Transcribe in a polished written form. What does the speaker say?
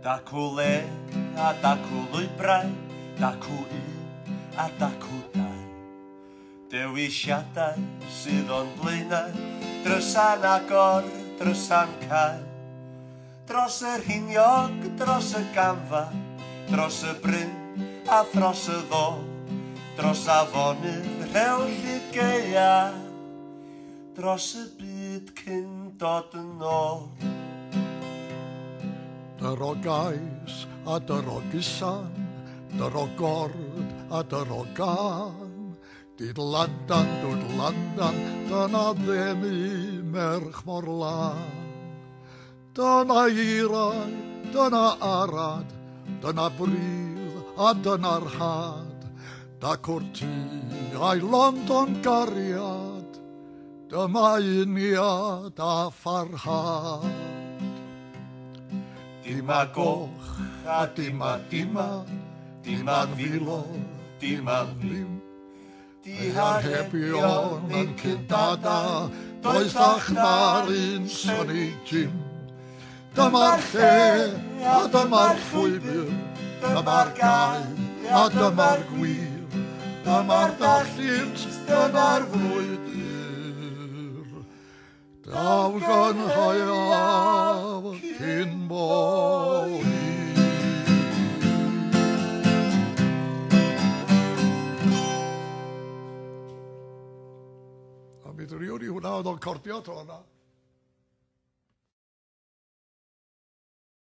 Dacw le a dacw lwybrau, dacw un a dacw dau. Dewisiadau sydd o'n blaenau, drysan agor, drysan cael. Dros yr hiniog, dros y gamfa, dros y bryn a thros y ddo, dros afonydd rhewl llyd geia, dros y byd cyn dod yn ôl. Dyr o gais a dyr o gusan, dyr o gord a dyr o gan. Didlandan, dyna ddenu merch mor lan. Dyna eirau, dyna arad, dyna brydd a dyna'r had. Da cwrti a'i London gariad, dyma uniad a pharhad. Dima goch a dima, dima filo, dima ddim. Di arhebion yn cyndada, does ach na'r un Sonny Jim. Dyma'r lle a dyma'r llwybr, dyma'r gael a dyma'r gwir, dyma'r dallynt, dyna'r frwydr. Daw gynhauaf cyn boi. A mi ddriwn i hwnna oedd o'n cordio to hwnna.